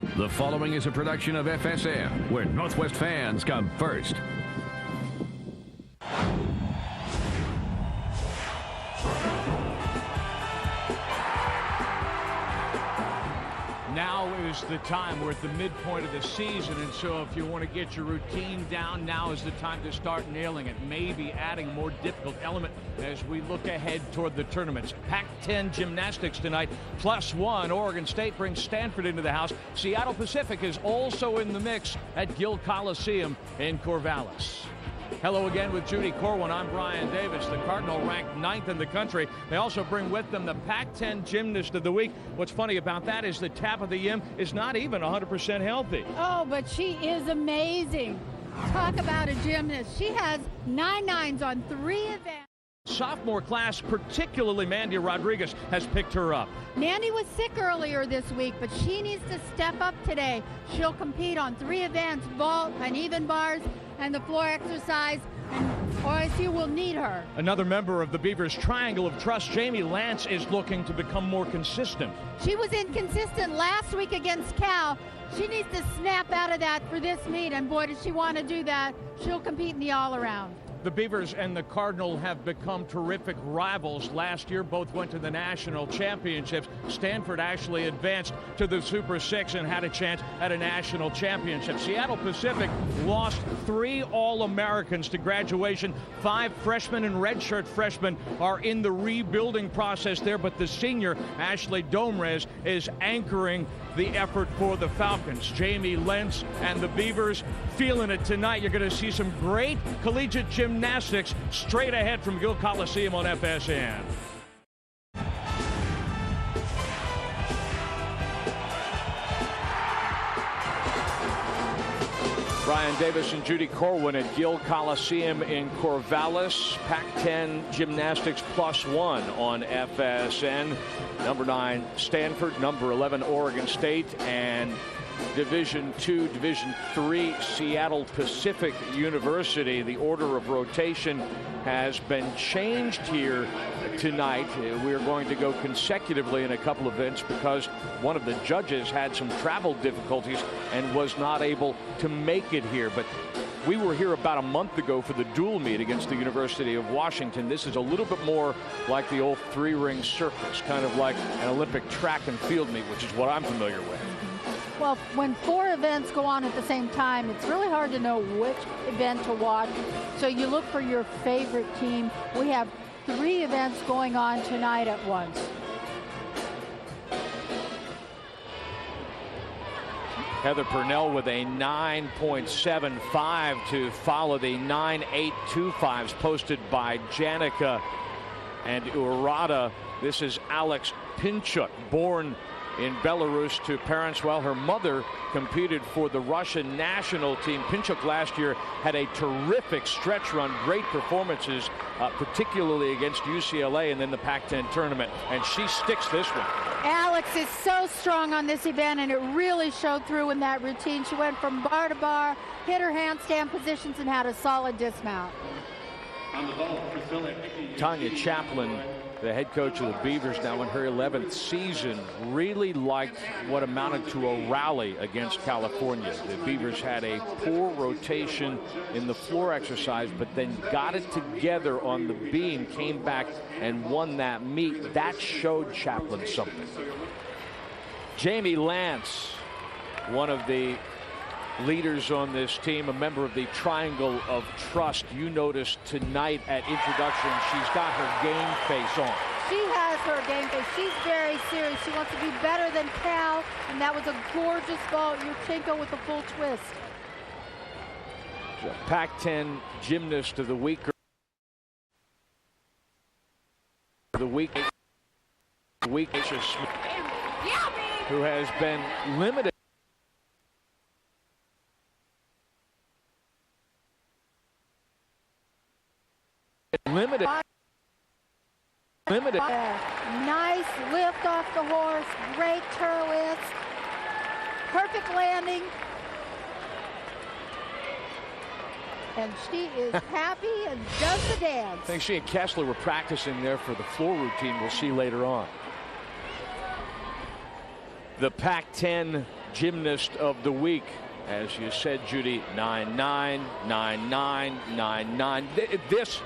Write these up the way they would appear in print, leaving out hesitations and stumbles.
The following is a production of FSN, where Northwest fans come first. Now is the time. We're at the midpoint of the season, and so if you want to get your routine down, now is the time to start nailing it. Maybe adding a more difficult element as we look ahead toward the tournaments. Pac-10 gymnastics tonight, +1. Oregon State brings Stanford into the house. Seattle Pacific is also in the mix at Gill Coliseum in Corvallis. Hello again with Judy Corwin. I'm Brian Davis. The Cardinal ranked 9th in the country. They also bring with them the Pac-10 Gymnast of the Week. What's funny about that is the Tabitha Yim is not even 100% healthy. Oh, but she is amazing. Talk about a gymnast. She has 9 nines on 3 events. Sophomore class, particularly Mandy Rodriguez, has picked her up. Mandy was sick earlier this week, but she needs to step up today. She'll compete on 3 events, vault, uneven bars, and the floor exercise, and OSU will need her. Another member of the Beavers' Triangle of Trust, Jamie Lance, is looking to become more consistent. She was inconsistent last week against Cal. She needs to snap out of that for this meet, and boy, does she want to do that. She'll compete in the all-around. The Beavers and the Cardinal have become terrific rivals. Last year, both went to the national championships. Stanford actually advanced to the Super 6 and had a chance at a national championship. Seattle Pacific lost 3 All-Americans to graduation. 5 freshmen and redshirt freshmen are in the rebuilding process there, but the senior, Ashley Domrez, is anchoring the effort for the Falcons. Jamie Lentz and the Beavers feeling it tonight. You're going to see some great collegiate gymnastics straight ahead from Gill Coliseum on FSN. Brian Davis and Judy Corwin at Gill Coliseum in Corvallis. Pac-10 Gymnastics +1 on FSN. Number 9 Stanford, number 11 Oregon State, and Division II, Division III Seattle Pacific University. The order of rotation has been changed here tonight. We're going to go consecutively in a couple of events because one of the judges had some travel difficulties and was not able to make it here. But we were here about a month ago for the dual meet against the University of Washington. This is a little bit more like the old 3-ring circus, kind of like an Olympic track and field meet, which is what I'm familiar with. Well, when 4 events go on at the same time, it's really hard to know which event to watch. So you look for your favorite team. We have 3 events going on tonight at once. Heather Purnell with a 9.75 to follow the 9.825s posted by Janica and Urata. This is Alex Pinchuk, born in Belarus to parents. Well, her mother competed for the Russian national team. Pinchuk last year had a terrific stretch run, great performances, particularly against UCLA and then the Pac-10 tournament, and she sticks this one. Alex is so strong on this event, and it really showed through in that routine. She went from bar to bar, hit her handstand positions, and had a solid dismount. Tanya Chaplin, the head coach of the Beavers, now in her 11th season, really liked what amounted to a rally against California. The Beavers had a poor rotation in the floor exercise, but then got it together on the beam, came back and won that meet. That showed Chaplin something. Jamie Lance, one of the leaders on this team, a member of the Triangle of Trust. You noticed tonight at introduction, she's got her game face on. She has her game face. She's very serious. She wants to be better than Cal, and that was a gorgeous ball. Yurchenko with a full twist. Pac-10 Gymnast of the Week. Who has been limited. Limited. Nice lift off the horse, great twist, perfect landing. And she is happy and does the dance. I think she and Kessler were practicing there for the floor routine we'll see later on. The Pac-10 Gymnast of the Week. As you said, Judy, 9-9, 9-9, 9-9. This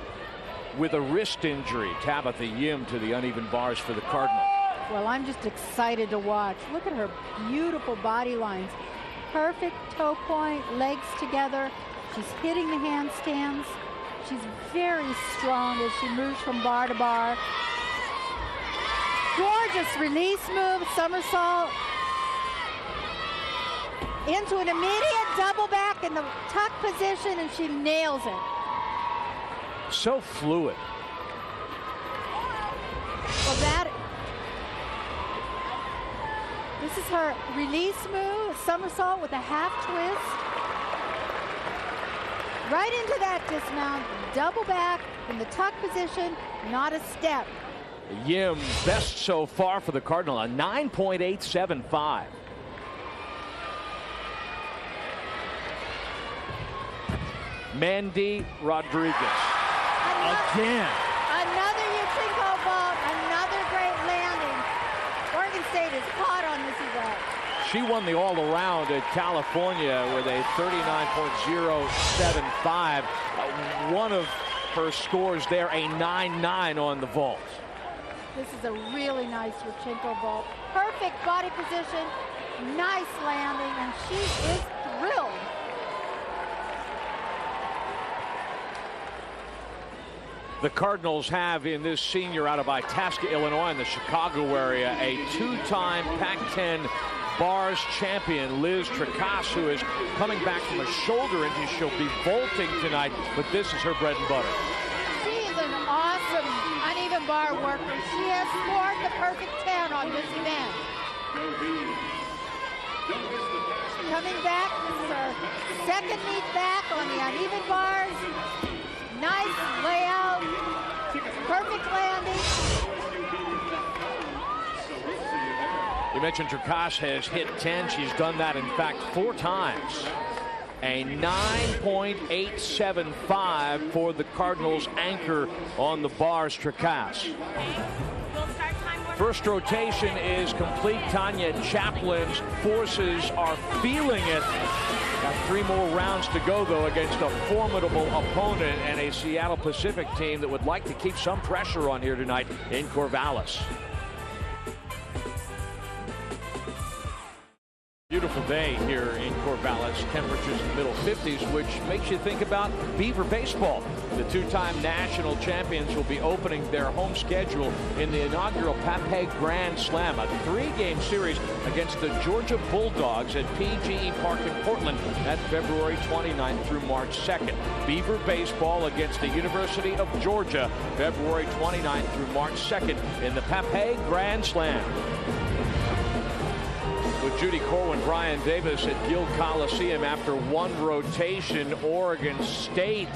with a wrist injury. Tabitha Yim to the uneven bars for the Cardinals. Well, I'm just excited to watch. Look at her beautiful body lines. Perfect toe point, legs together. She's hitting the handstands. She's very strong as she moves from bar to bar. Gorgeous release move, somersault. Into an immediate double back in the tuck position, and she nails it. So fluid. Well, this is her release move, somersault with a half twist. Right into that dismount, double back in the tuck position, not a step. Yim, best so far for the Cardinal, a 9.875. Mandy Rodriguez. Again. Another Yachenko vault, another great landing. Oregon State is hot on this event. She won the all-around at California with a 39.075. One of her scores there, a 9-9 on the vault. This is a really nice Yachenko vault. Perfect body position, nice landing, and she is thrilled. The Cardinals have in this senior out of Itasca, Illinois, in the Chicago area, a two-time Pac-10 bars champion, Liz Tracas, who is coming back from a shoulder injury. She'll be vaulting tonight, but this is her bread and butter. She is an awesome uneven bar worker. She has scored the perfect 10 on this event. Coming back, this is her second meet back on the uneven bars. Nice layout, perfect landing. You mentioned Tracas has hit 10. She's done that, in fact, 4 times. A 9.875 for the Cardinals anchor on the bars, Tracas. First rotation is complete. Tanya Chaplin's forces are feeling it. Got 3 more rounds to go, though, against a formidable opponent and a Seattle Pacific team that would like to keep some pressure on here tonight in Corvallis. Beautiful day here in Corvallis. Temperatures in the middle 50s, which makes you think about Beaver baseball. The two-time national champions will be opening their home schedule in the inaugural Papay Grand Slam, a 3-game series against the Georgia Bulldogs at PGE Park in Portland. That's February 29th through March 2nd. Beaver baseball against the University of Georgia, February 29th through March 2nd in the Papay Grand Slam. With Judy Corwin, Brian Davis at Gill Coliseum after one rotation. Oregon State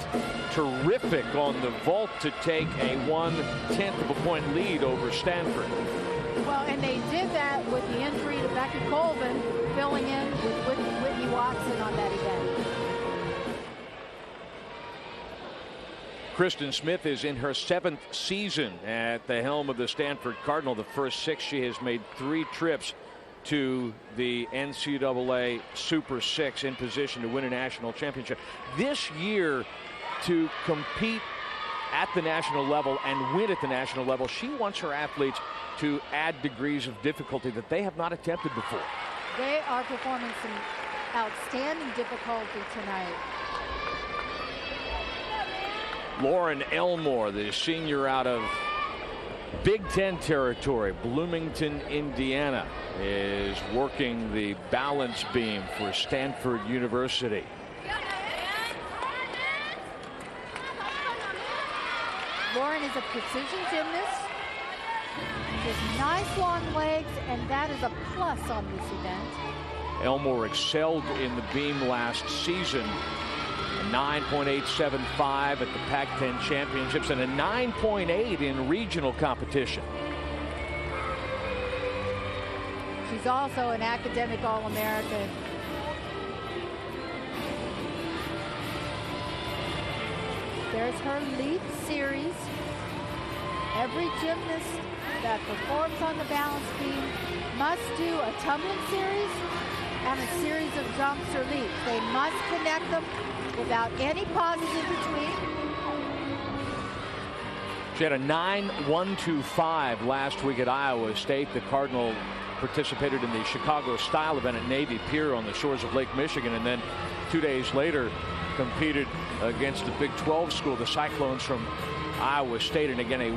terrific on the vault to take a 1/10 of a point lead over Stanford. Well, and they did that with the injury to Becky Colvin, filling in with Whitney Watson on that event. Kristen Smith is in her 7th season at the helm of the Stanford Cardinal. The first 6 she has made 3 trips to the NCAA Super 6 in position to win a national championship. This year, to compete at the national level and win at the national level, she wants her athletes to add degrees of difficulty that they have not attempted before. They are performing some outstanding difficulty tonight. Lauren Elmore, the senior out of Big Ten territory, Bloomington, Indiana, is working the balance beam for Stanford University. Lauren is a precision gymnast. She has nice long legs, and that is a plus on this event. Elmore excelled in the beam last season. A 9.875 at the Pac-10 championships and a 9.8 in regional competition. She's also an academic All-American. There's her leap series. Every gymnast that performs on the balance beam must do a tumbling series a series of jumps or leaps. They must connect them without any pauses in between. She had a 9.125 last week at Iowa State. The Cardinal participated in the Chicago style event at Navy Pier on the shores of Lake Michigan, and then 2 days later competed against the Big 12 school, the Cyclones from Iowa State, and again a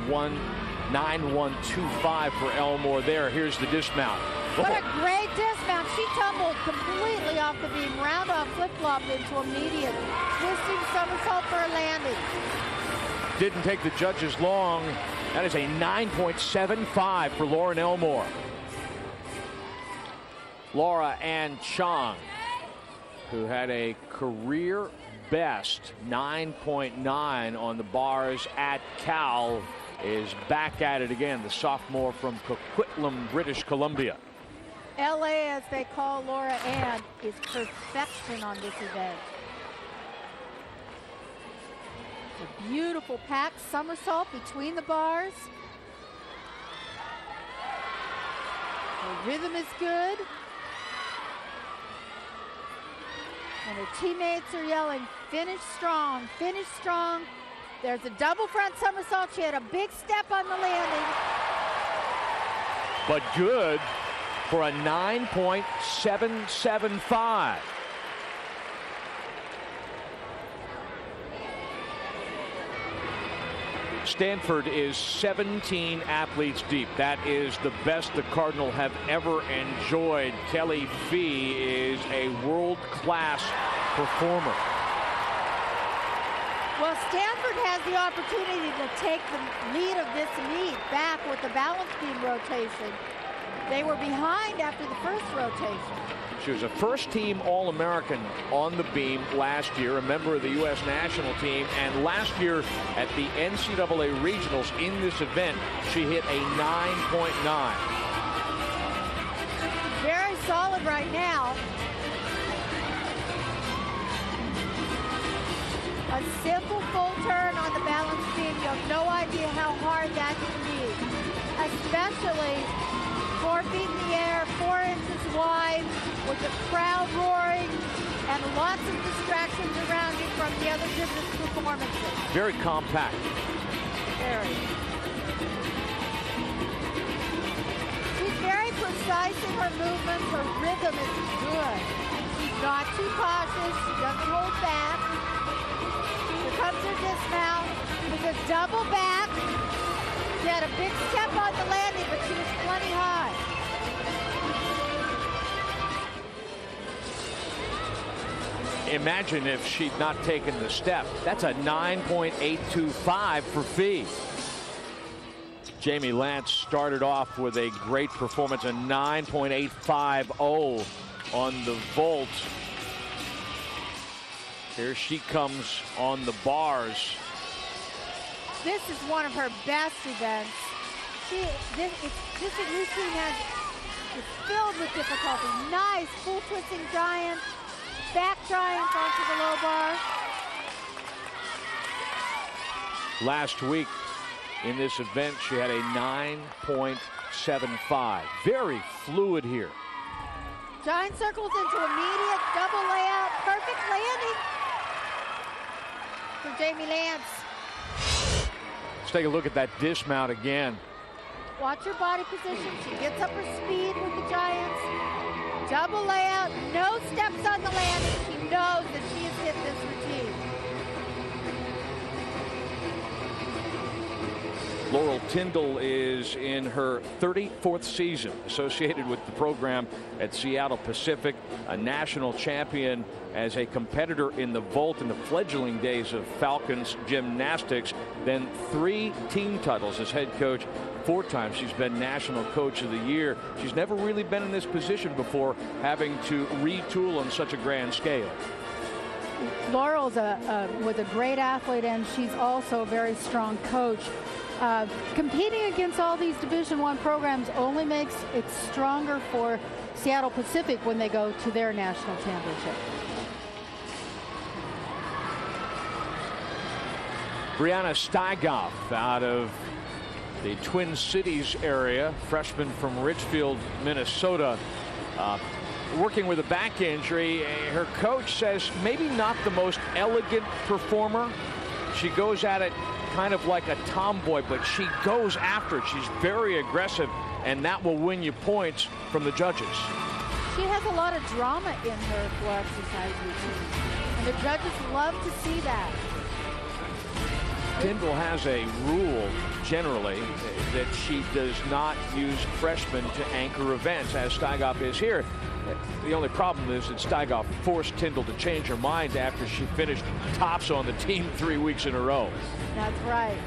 9.125 for Elmore there. Here's the dismount. What a great dismount. She tumbled completely off the beam, round off flip-flop into a median, twisting somersault for a landing. Didn't take the judges long. That is a 9.75 for Lauren Elmore. Laura Ann Chong, who had a career best 9.9 on the bars at Cal, is back at it again. The sophomore from Coquitlam, British Columbia. LA, as they call Laura Ann, is perfection on this event. A beautiful packed somersault between the bars. Her rhythm is good. And her teammates are yelling, finish strong, finish strong. There's a double front somersault. She had a big step on the landing. But good for a 9.775. Stanford is 17 athletes deep. That is the best the Cardinal have ever enjoyed. Kelly Fee is a world-class performer. Well, Stanford has the opportunity to take the lead of this meet back with the balance beam rotation. They were behind after the first rotation. She was a first-team All-American on the beam last year, a member of the U.S. national team, and last year at the NCAA regionals in this event, she hit a 9.9. Very solid right now. A simple full turn on the balance beam. You have no idea how hard that can be, especially 4 feet in the air, 4 inches wide, with the crowd roaring and lots of distractions around you from the other gymnast performances. Very compact. Very. She's very precise in her movements. Her rhythm is good. She's not too cautious. She doesn't hold back. Here comes her dismount with a double back. She had a big step on the landing, but she was plenty high. Imagine if she'd not taken the step. That's a 9.825 for Fee. Jamie Lance started off with a great performance, a 9.850 on the vault. Here she comes on the bars. This is one of her best events. This routine is filled with difficulty. Nice full twisting giant, back giant onto the low bar. Last week in this event, she had a 9.75. Very fluid here. Giant circles into immediate double layout. Perfect landing for Jamie Lance. Let's take a look at that dismount again. Watch her body position. She gets up her speed with the giants. Double layout, no steps on the landing. She knows that she has hit this routine. Laurel Tyndall is in her 34th season associated with the program at Seattle Pacific, a national champion as a competitor in the vault in the fledgling days of Falcons gymnastics, then 3 team titles as head coach. 4 times she's been National Coach of the Year. She's never really been in this position before, having to retool on such a grand scale. Laurel's was a great athlete, and she's also a very strong coach. Competing against all these Division I programs only makes it stronger for Seattle Pacific when they go to their national championship. Brianna Steigoff out of the Twin Cities area, freshman from Richfield, Minnesota. working with a back injury. Her coach says maybe not the most elegant performer. She goes at it kind of like a tomboy, but she goes after it. She's very aggressive, and that will win you points from the judges. She has a lot of drama in her floor exercise routine, and the judges love to see that. Tyndall has a rule generally that she does not use freshmen to anchor events, as Steigoff is here. The only problem is that Steigoff forced Tyndall to change her mind after she finished tops on the team 3 weeks in a row. That's right.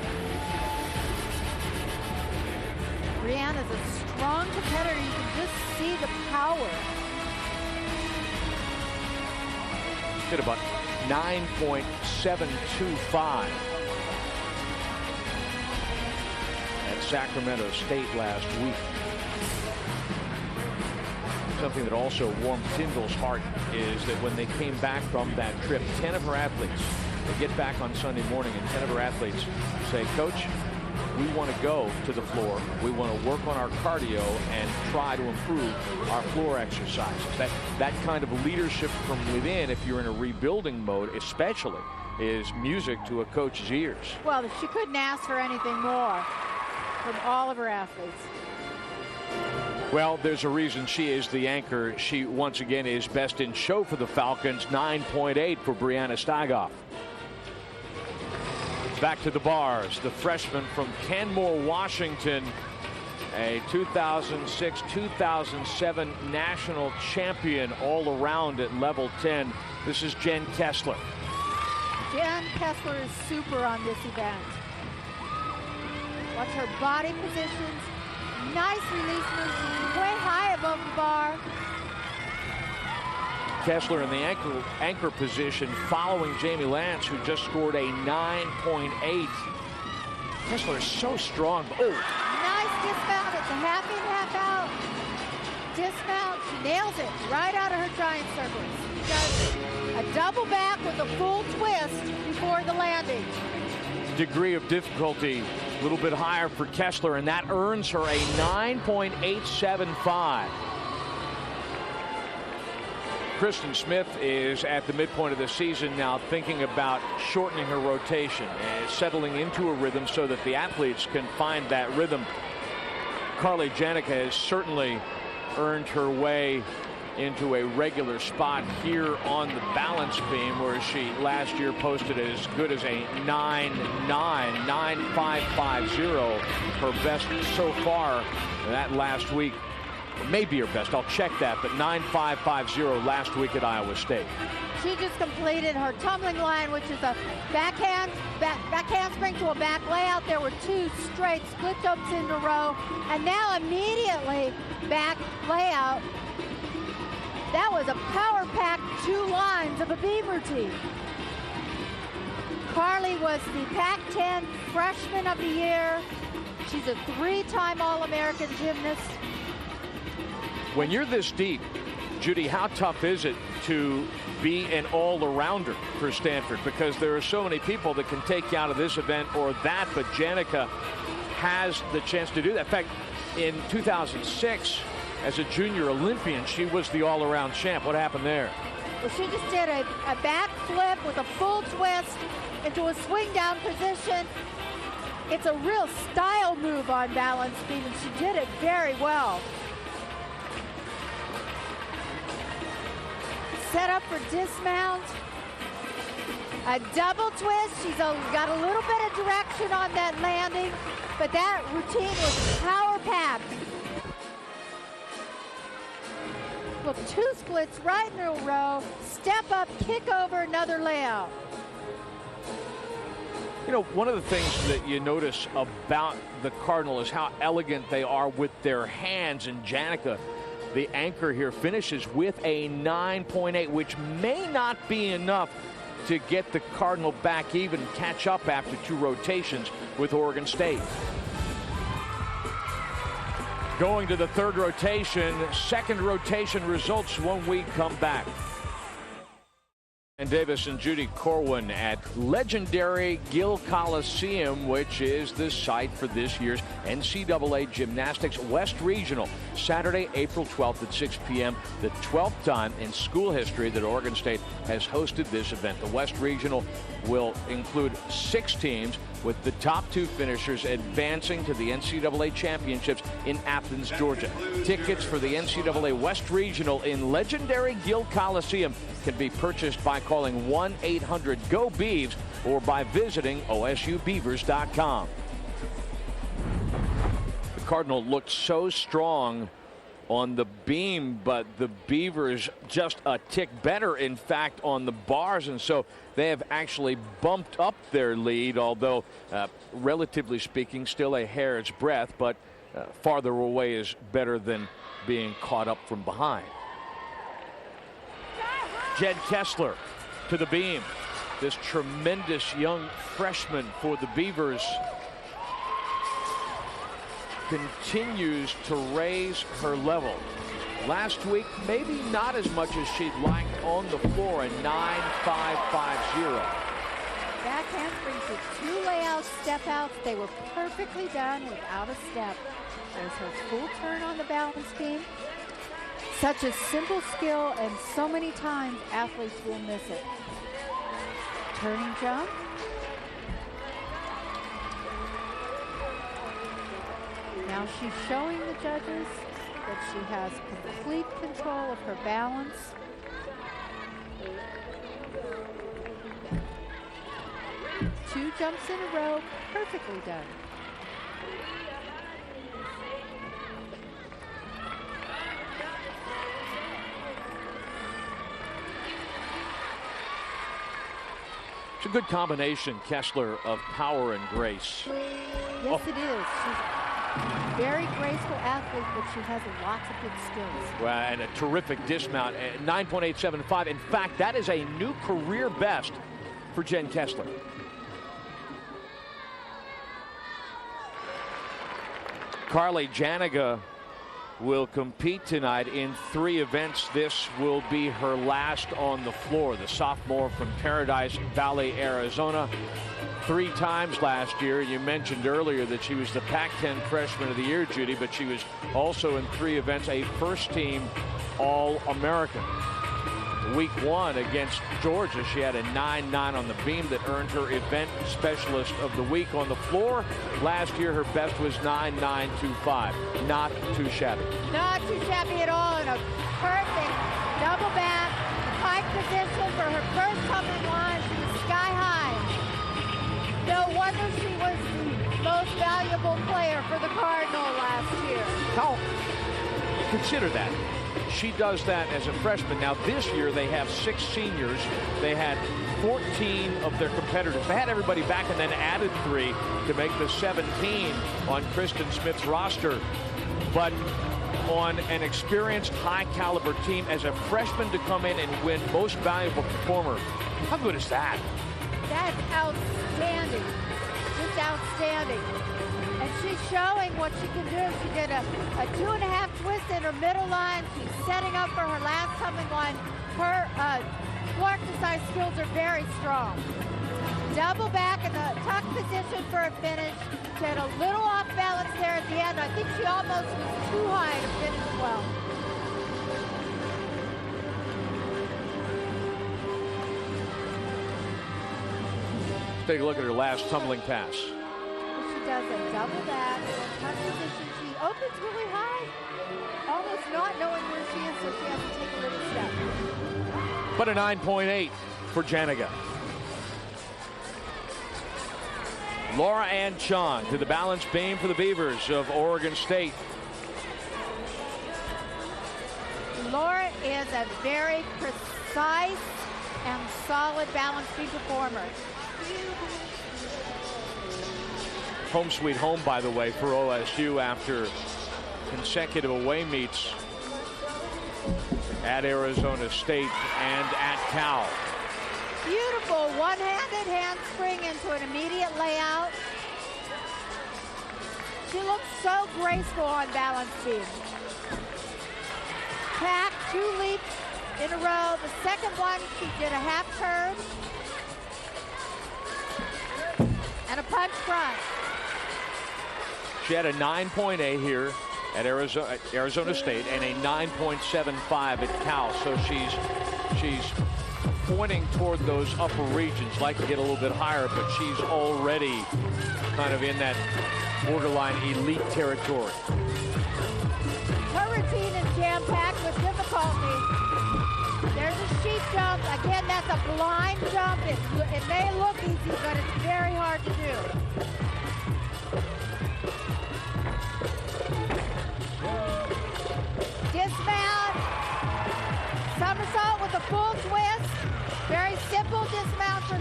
Brianna's a strong competitor. You can just see the power. Hit about 9.725 at Sacramento State last week. Something that also warmed Tyndall's heart is that when they came back from that trip, 10 of her athletes, they get back on Sunday morning, and 10 of her athletes say, Coach, we want to go to the floor. We want to work on our cardio and try to improve our floor exercises. That kind of leadership from within, if you're in a rebuilding mode, especially, is music to a coach's ears. Well, she couldn't ask for anything more from all of her athletes. Well, there's a reason she is the anchor. She, once again, is best in show for the Falcons. 9.8 for Brianna Steigoff. Back to the bars. The freshman from Canmore, Washington, a 2006-2007 national champion all around at level 10. This is Jen Kessler. Jen Kessler is super on this event. Watch her body positions. Nice release moves, way high above the bar. Kessler in the anchor position following Jamie Lance, who just scored a 9.8. Kessler is so strong. Oh! Nice dismount. It's a half in, half out. Dismount. She nails it right out of her giant circles. She does a double back with a full twist before the landing. Degree of difficulty a little bit higher for Kessler, and that earns her a 9.875. Kristen Smith is at the midpoint of the season now, thinking about shortening her rotation and settling into a rhythm so that the athletes can find that rhythm. Carly Janica has certainly earned her way into a regular spot here on the balance beam, where she last year posted as good as a 9.9550, her best so far. That last week may be her best. I'll check that, but 9.550 last week at Iowa State. She just completed her tumbling line, which is a back handspring to a back layout. There were 2 straight split jumps in a row, and now immediately back layout. That was a power-packed 2 lines of a beam routine. Carly was the Pac-10 Freshman of the Year. She's a 3-time All-American gymnast. When you're this deep, Judy, how tough is it to be an all-arounder for Stanford? Because there are so many people that can take you out of this event or that, but Janica has the chance to do that. In fact, in 2006, as a junior Olympian, she was the all-around champ. What happened there? Well, she just did a back flip with a full twist into a swing down position. It's a real style move on balance beam, and she did it very well. Set up for dismount. A double twist. She's got a little bit of direction on that landing, but that routine was power-packed. Look, 2 splits right in a row. Step up, kick over, another layout. You know, one of the things that you notice about the Cardinal is how elegant they are with their hands. And Janica, the anchor here, finishes with a 9.8, which may not be enough to get the Cardinal back even, catch up after 2 rotations with Oregon State. Going to the 3rd rotation, 2nd rotation results when we come back. And Davis and Judy Corwin at legendary Gill Coliseum, which is the site for this year's NCAA Gymnastics West Regional, Saturday, April 12th at 6 p.m., the 12th time in school history that Oregon State has hosted this event. The West Regional will include 6 teams, with the top 2 finishers advancing to the NCAA Championships in Athens, Georgia. Tickets for the NCAA West Regional in legendary Gill Coliseum can be purchased by calling 1-800-GO-BEAVS or by visiting OSUBeavers.com. The Cardinal looked so strong on the beam, but the Beavers just a tick better, in fact, on the bars, and so they have actually bumped up their lead, although relatively speaking still a hair's breadth, but farther away is better than being caught up from behind. Jen Kessler to the beam. This tremendous young freshman for the Beavers continues to raise her level. Last week, maybe not as much as she'd liked on the floor, a 9.550. Back handspring to 2 layout step outs. They were perfectly done without a step. There's her full turn on the balance beam. Such a simple skill, and so many times athletes will miss it. Turning jump. Now she's showing the judges that she has complete control of her balance. Two jumps in a row, perfectly done. It's a good combination, Kessler, of power and grace. Yes, it is. She's a very graceful athlete, but she has lots of good skills. Well, and a terrific dismount, 9.875. In fact, that is a new career best for Jen Kessler. Carly Janiga will compete tonight in 3 events. This will be her last on the floor. The sophomore from Paradise Valley, Arizona. 3 times last year. You mentioned earlier that she was the Pac-10 Freshman of the Year, Judy, but she was also in 3 events a first-team All-American. Week 1 against Georgia, she had a 9.9 on the beam that earned her Event Specialist of the Week on the floor. Last year, her best was 9.925. Not too shabby. Not too shabby at all, and a perfect double back, high position for her first tumbling line. She was sky high. No wonder she was the most valuable player for the Cardinal last year. How? Consider that. She does that as a freshman. Now this year they have 6 seniors. They had 14 of their competitors. They had everybody back and then added 3 to make the 17 on Kristen Smith's roster. But on an experienced, high-caliber team, as a freshman to come in and win Most Valuable Performer, how good is that? That's outstanding. Just outstanding. And she's showing what she can do. She did a 2.5 twist in her middle line. She's setting up for her last tumbling line. Her floor exercise skills are very strong. Double back in the tuck position for a finish. She had a little off balance there at the end. I think she almost was too high to finish well. Take a look at her last tumbling pass. She does a double back, tuck position. She opens really high, almost not knowing where she is, so she has to take a little step. But a 9.8 for Janiga. Laura Ann Chong to the balance beam for the Beavers of Oregon State. Laura is a very precise and solid balance beam performer. Home sweet home, by the way, for OSU after consecutive away meets at Arizona State and at Cal. Beautiful one-handed handspring into an immediate layout. She looks so graceful on balance beam. Tack, 2 leaps, in a row. The second one, she did a half turn and a punch front. She had a 9.8 here at Arizona State and a 9.75 at Cal. So she's pointing toward those upper regions, like to get a little bit higher, but she's already kind of in that borderline elite territory. Her routine is jam-packed with difficulty. There's a sheep jump. Again, that's a blind jump. It may look easy, but it's very hard to do. Dismount. Somersault with a full twist. Very simple dismount for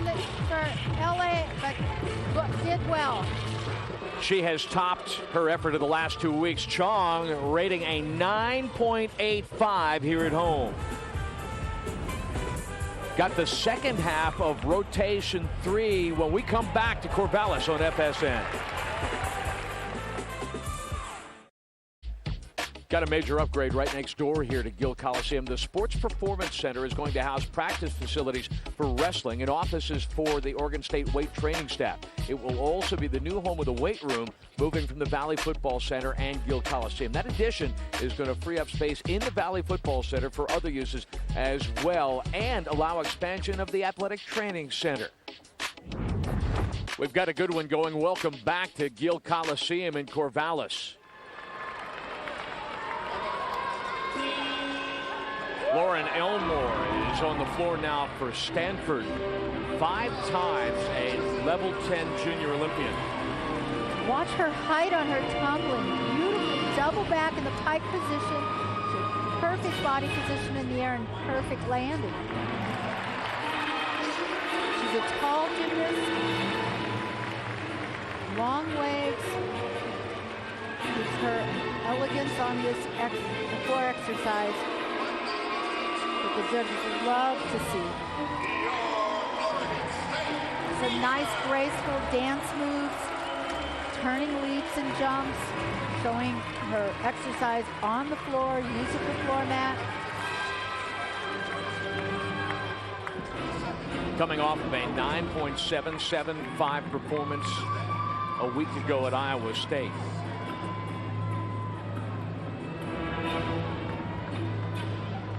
LA, but did well. She has topped her effort of the last 2 weeks. Chong rating a 9.85 here at home. Got the second half of rotation 3 when we come back to Corvallis on FSN. Got a major upgrade right next door here to Gill Coliseum. The Sports Performance Center is going to house practice facilities for wrestling and offices for the Oregon State weight training staff. It will also be the new home of the weight room, moving from the Valley Football Center and Gill Coliseum. That addition is going to free up space in the Valley Football Center for other uses as well and allow expansion of the Athletic Training Center. We've got a good one going. Welcome back to Gill Coliseum in Corvallis. Lauren Elmore is on the floor now for Stanford. 5 times a level 10 junior Olympian. Watch her height on her tumbling. Beautiful double back in the pike position. Perfect body position in the air and perfect landing. She's a tall gymnast. Long legs. Gives her elegance on this floor exercise. The judges love to see. Some nice graceful dance moves, turning leaps and jumps, showing her exercise on the floor, using the floor mat. Coming off of a 9.775 performance a week ago at Iowa State.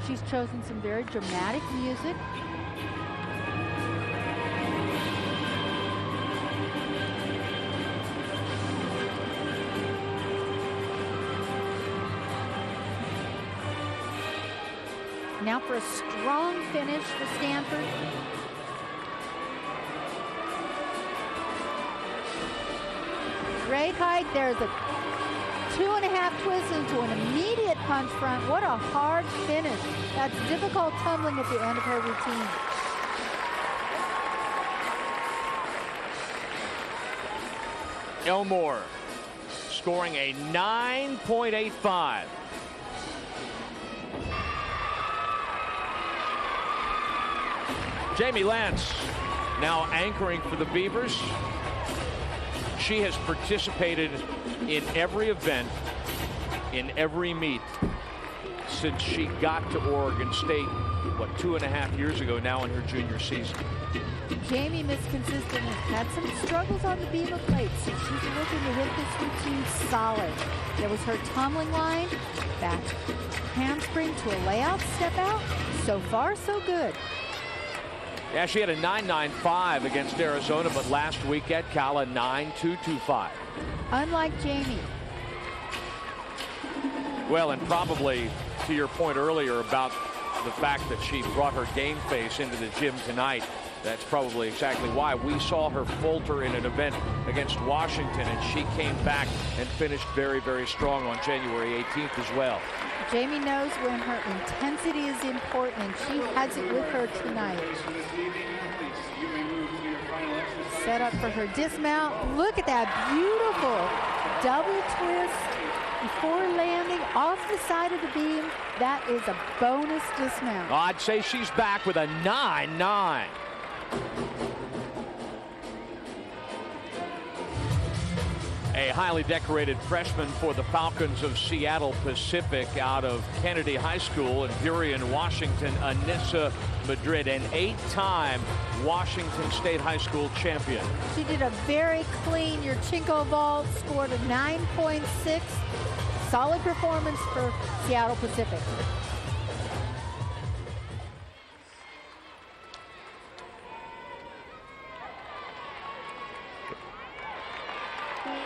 She's chosen some very dramatic music. Now for a strong finish for Stanford. Great height. There's a 2.5 twists into an immediate punch front. What a hard finish. That's difficult tumbling at the end of her routine. Elmore scoring a 9.85. Jamie Lance now anchoring for the Beavers. She has participated in every event, in every meet, since she got to Oregon State, 2.5 years ago now in her junior season. Jamie missed consistently, had some struggles on the beaver plate, so she's looking to hit this routine solid. There was her tumbling line, back handspring to a layout step out. So far, so good. Yeah, she had a 9.95 against Arizona, but last week at Cal, a 9.225. Unlike Jamie. Well, and probably to your point earlier about the fact that she brought her game face into the gym tonight, that's probably exactly why. We saw her falter in an event against Washington, and she came back and finished very, very strong on January 18th as well. Jamie knows when her intensity is important, and she has it with her tonight. Set up for her dismount. Look at that beautiful double twist before landing off the side of the beam. That is a bonus dismount. I'd say she's back with a 9.9. A highly decorated freshman for the Falcons of Seattle Pacific out of Kennedy High School in Burien, Washington, Anissa Madrid, an 8-time Washington State High School champion. She did a very clean Yurchenko vault, scored a 9.6. Solid performance for Seattle Pacific.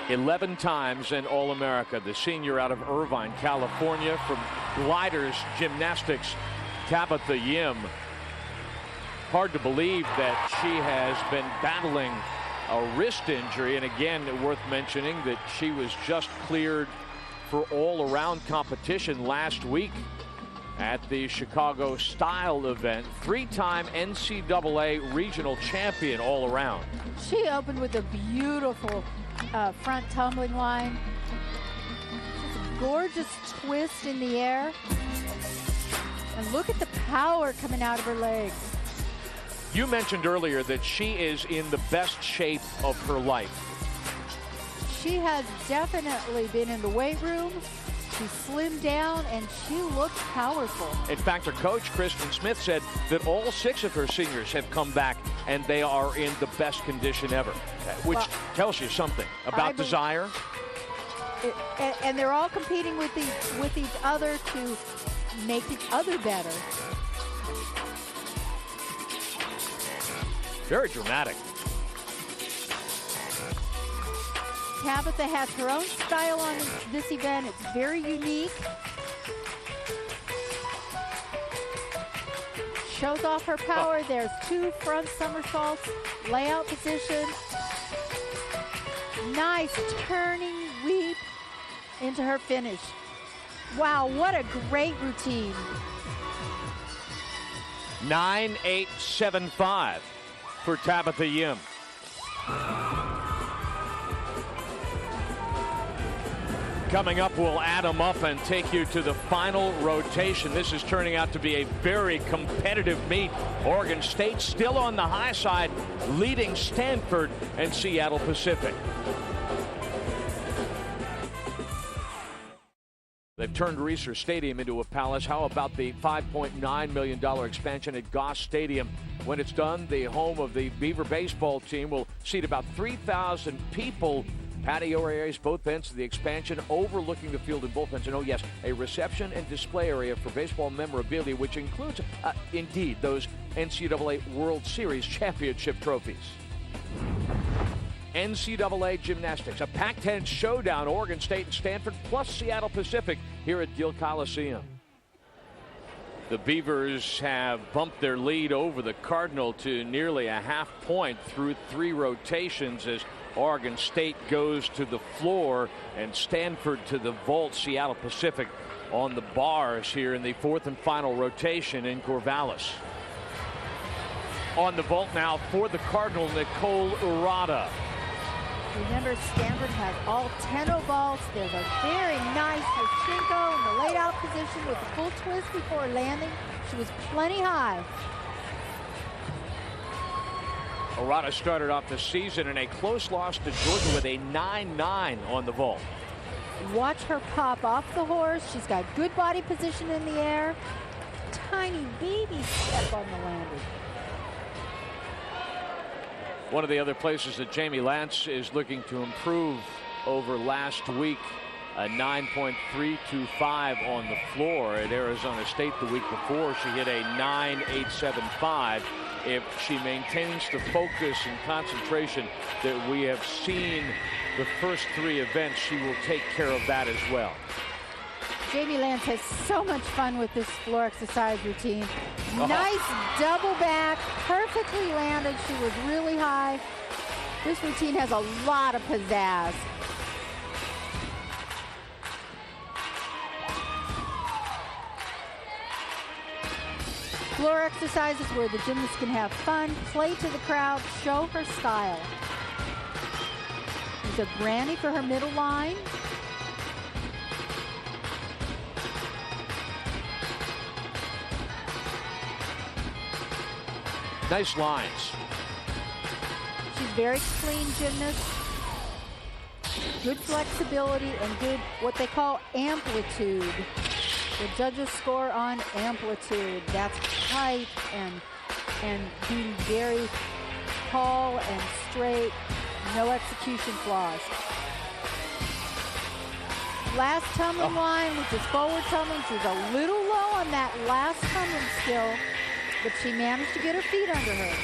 Eleven times an All-America, the senior out of Irvine, California, from gliders gymnastics, Tabitha Yim. Hard to believe that she has been battling a wrist injury, and again, worth mentioning that she was just cleared for all-around competition last week at the Chicago Style event. 3-time NCAA regional champion all around. She opened with a beautiful front tumbling line. Just a gorgeous twist in the air. And look at the power coming out of her legs. You mentioned earlier that she is in the best shape of her life. She has definitely been in the weight room. She slimmed down and she looks powerful. In fact, her coach, Kristen Smith, said that all 6 of her seniors have come back and they are in the best condition ever, which tells you something about desire. And they're all competing with each other to make each other better. Very dramatic. Tabitha has her own style on this event. It's very unique. Shows off her power. There's 2 front somersaults, layout position. Nice turning weave into her finish. Wow, what a great routine. 9.875 for Tabitha Yim. Coming up, we'll add them up and take you to the final rotation. This is turning out to be a very competitive meet. Oregon State still on the high side, leading Stanford and Seattle Pacific. They've turned Reser Stadium into a palace. How about the $5.9 million expansion at Goss Stadium? When it's done, the home of the Beaver baseball team will seat about 3,000 people. Patio areas, both ends of the expansion, overlooking the field in both ends. And oh yes, a reception and display area for baseball memorabilia, which includes, indeed, those NCAA World Series championship trophies. NCAA gymnastics, a Pac-10 showdown, Oregon State and Stanford, plus Seattle Pacific here at Gill Coliseum. The Beavers have bumped their lead over the Cardinal to nearly a half point through 3 rotations as Oregon State goes to the floor and Stanford to the vault. Seattle Pacific on the bars here in the 4th and final rotation in Corvallis. On the vault now for the Cardinal, Nicole Urata. Remember, Stanford has all 10 vaults. There's a very nice Yurchenko in the laid out position with a full twist before landing. She was plenty high. Urata started off the season in a close loss to Georgia with a 9-9 on the vault. Watch her pop off the horse. She's got good body position in the air. Tiny baby step on the landing. One of the other places that Jamie Lance is looking to improve over last week, a 9.325 on the floor at Arizona State the week before. She hit a 9.875. If she maintains the focus and concentration that we have seen the first 3 events, she will take care of that as well. Jamie Lance has so much fun with this floor exercise routine. Nice double back, perfectly landed. She was really high. This routine has a lot of pizzazz. Floor exercises where the gymnast can have fun, play to the crowd, show her style. There's a granny for her middle line. Nice lines. She's very clean gymnast. good flexibility and good, what they call amplitude. The judges score on amplitude. That's height and being very tall and straight, no execution flaws. Last tumbling line, which is forward tumbling. She's a little low on that last tumbling skill, but she managed to get her feet under her.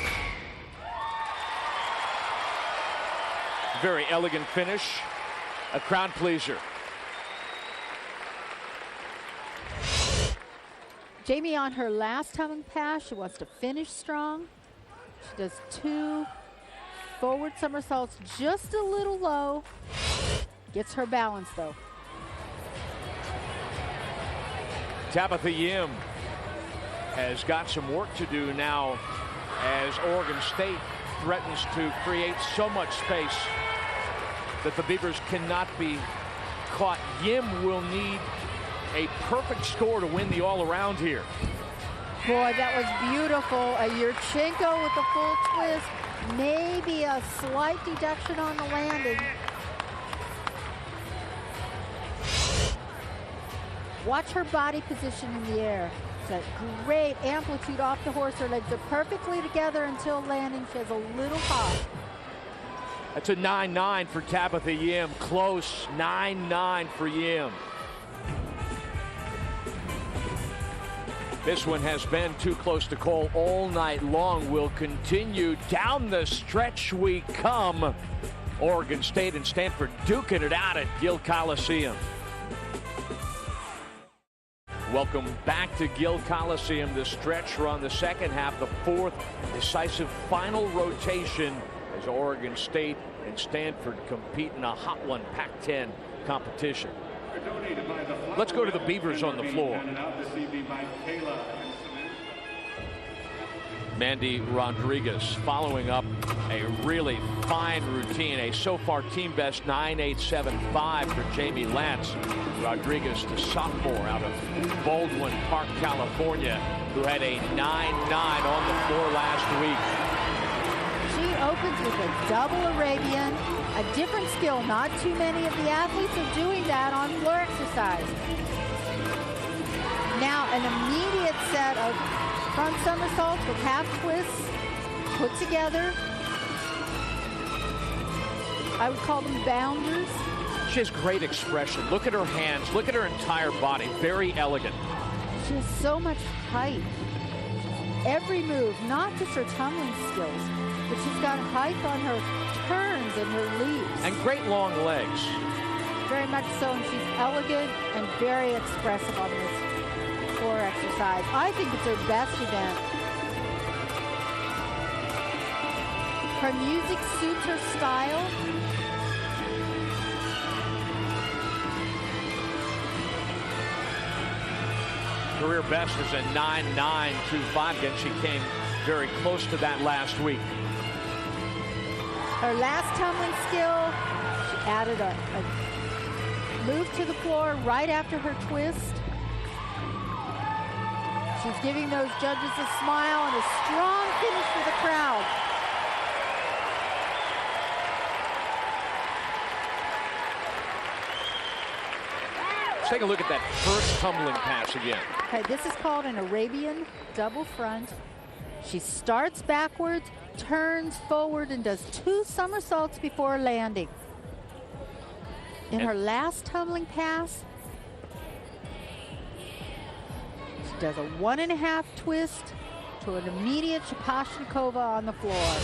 Very elegant finish, a crowd pleaser. Jamie, on her last tumbling pass, she wants to finish strong. She does 2 forward somersaults, just a little low. Gets her balance, though. Tabitha Yim has got some work to do now as Oregon State threatens to create so much space that the Beavers cannot be caught. Yim will need a perfect score to win the all-around here. Boy, that was beautiful. A Yurchenko with the full twist. Maybe a slight deduction on the landing. Watch her body position in the air. It's a great amplitude off the horse. Her legs are perfectly together until landing. She has a little hop. That's a 9-9 for Tabitha Yim. Close, 9-9 for Yim. This one has been too close to call all night long. Will continue. Down the stretch we come. Oregon State and Stanford duking it out at Gill Coliseum. Welcome back to Gill Coliseum. The stretch run, the second half, the 4th decisive final rotation as Oregon State and Stanford compete in a hot one, Pac-10 competition. Let's go to the Beavers on the floor. Mandy Rodriguez following up a really fine routine, a so far team best 9.875 for Jamie Lance. Rodriguez, the sophomore out of Baldwin Park, California, who had a 9.9 on the floor last week. She opens with a double Arabian, a different skill. Not too many of the athletes are doing that on floor exercise. Now an immediate set of front somersaults with half twists put together. I would call them bounders. She has great expression. Look at her hands. Look at her entire body. Very elegant. She has so much height. Every move, not just her tumbling skills, but she's got height on her turns and her leaps. And great long legs. Very much so, and she's elegant and very expressive on this floor exercise. I think it's her best event. Her music suits her style. Career best is a 9.925. Again, she came very close to that last week. Her last tumbling skill, she added a move to the floor right after her twist. She's giving those judges a smile and a strong finish for the crowd. Let's take a look at that first tumbling pass again. Okay, this is called an Arabian double front. She starts backwards, turns forward, and does 2 somersaults before landing. In her last tumbling pass, she does a 1.5 twist to an immediate Shapashnikova on the floor.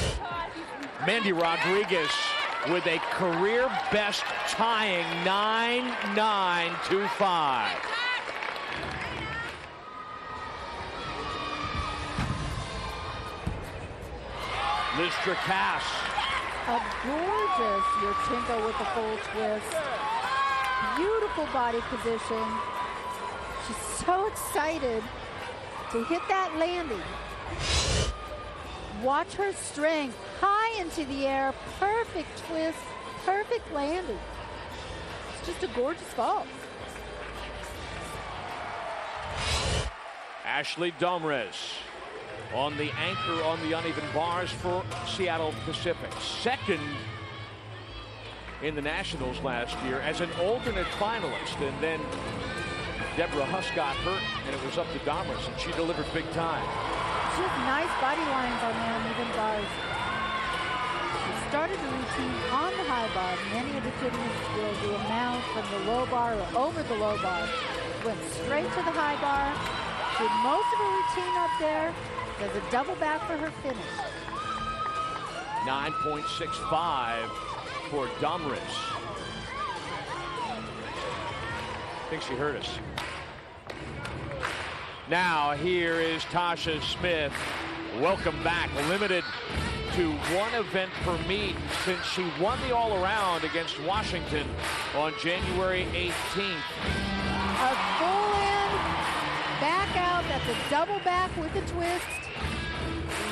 Mandy Rodriguez with a career best tying 9.925. Liz Dracasse. A gorgeous Yurchenko with the full twist. Beautiful body position. She's so excited to hit that landing. Watch her strength, high into the air, perfect twist, perfect landing. It's just a gorgeous fall. Ashley Domres on the anchor on the uneven bars for Seattle Pacific. Second in the Nationals last year as an alternate finalist. And then Deborah Huss got hurt, and it was up to Domris, and she delivered big time. She has nice body lines on the uneven bars. She started the routine on the high bar. Many of the gymnasts will do a mount from the low bar or over the low bar. Went straight to the high bar. Did most of her routine up there. Does a double back for her finish. 9.65 for Domris. I think she heard us. Now here is Tasha Smith. Welcome back. Limited to one event per meet since she won the all-around against Washington on January 18th. A full in, back out. That's a double back with a twist.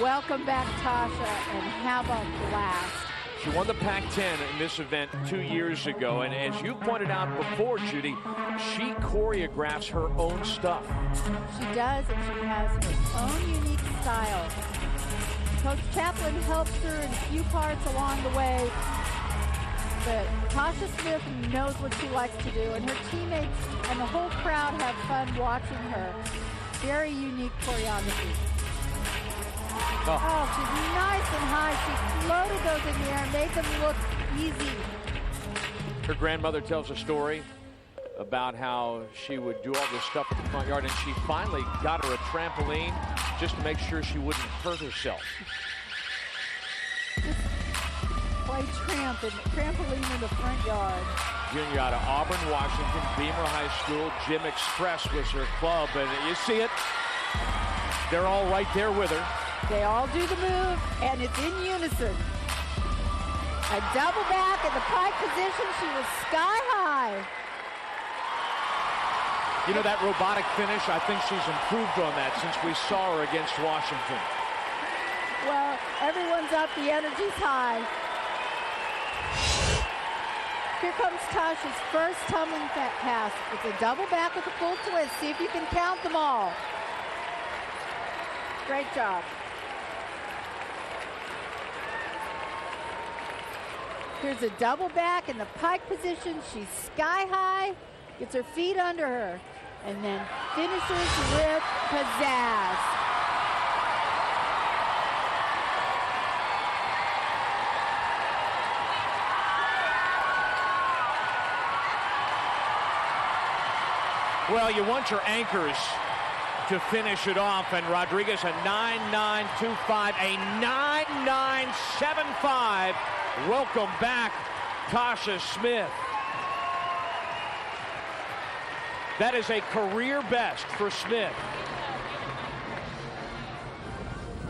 Welcome back, Tasha, and have a blast. She won the Pac-10 in this event 2 years ago, and as you pointed out before, Judy, she choreographs her own stuff. She does, and she has her own unique style. Coach Chaplin helps her in a few parts along the way, but Tasha Smith knows what she likes to do, and her teammates and the whole crowd have fun watching her. Very unique choreography. Oh, she's nice and high. She floated those in the air and made them look easy. Her grandmother tells a story about how she would do all this stuff in the front yard, and she finally got her a trampoline just to make sure she wouldn't hurt herself. Just play trampoline in the front yard. Junior out of Auburn, Washington, Beamer High School. Gym Express was her club, and you see it. They're all right there with her. They all do the move, and it's in unison. A double back in the pike position. She was sky high. You know, that robotic finish, I think she's improved on that since we saw her against Washington. Well, everyone's up. The energy's high. Here comes Tasha's first tumbling pass. It's a double back with a full twist. See if you can count them all. Great job. Here's a double back in the pike position. She's sky high, gets her feet under her, and then finishes with pizzazz. Well, you want your anchors to finish it off, and Rodriguez a 9.925, a 9.975. Welcome back, Tasha Smith. That is a career best for Smith.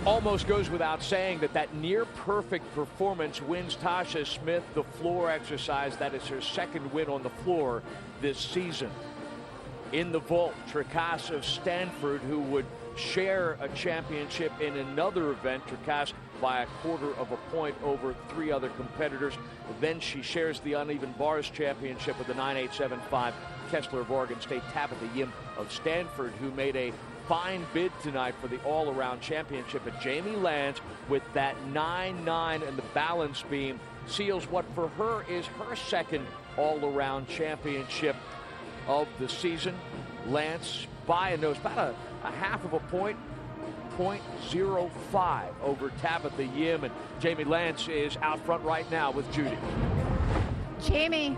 Almost goes without saying that near perfect performance wins Tasha Smith the floor exercise. That is her second win on the floor this season. In the vault, Tricasse of Stanford, who would share a championship in another event, Tricasse by 1/4 of a point over 3 other competitors. Then she shares the uneven bars championship with the 9.875 Kessler of Oregon State. Tabitha Yim of Stanford, who made a fine bid tonight for the all-around championship. And Jamie Lance, with that 9.9 and the balance beam, seals what for her is her second all-around championship of the season. Lance by a nose, about a half of a point, 0.05 over Tabitha Yim, and Jamie Lance is out front right now with Judy. Jamie,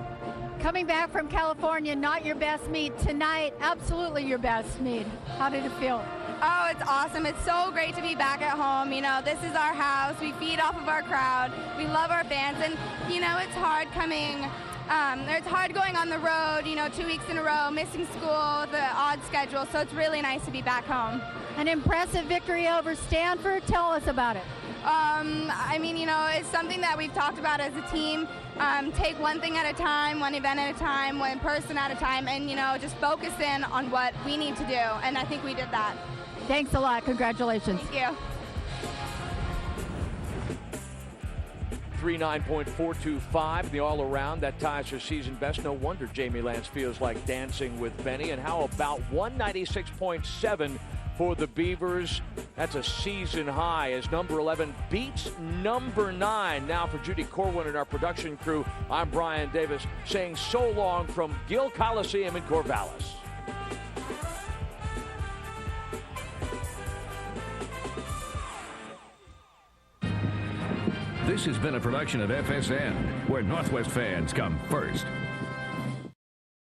coming back from California, not your best meet. Tonight, absolutely your best meet. How did it feel? Oh, it's awesome. It's so great to be back at home. You know, this is our house. We feed off of our crowd. We love our fans, and, you know, it's hard coming. It's hard going on the road, you know, 2 weeks in a row, missing school, the odd schedule, so it's really nice to be back home. An impressive victory over Stanford. Tell us about it. I mean, you know, it's something that we've talked about as a team. Take one thing at a time, one event at a time, one person at a time, and, you know, just focus in on what we need to do, and I think we did that. Thanks a lot. Congratulations. Thank you. 39.425, the all-around. That ties her season best. No wonder Jamie Lance feels like dancing with Benny. And how about 196.7 for the Beavers. That's a season high as number 11 beats number 9. Now for Judy Corwin and our production crew, I'm Brian Davis saying so long from Gill Coliseum in Corvallis. This has been a production of FSN, where Northwest fans come first.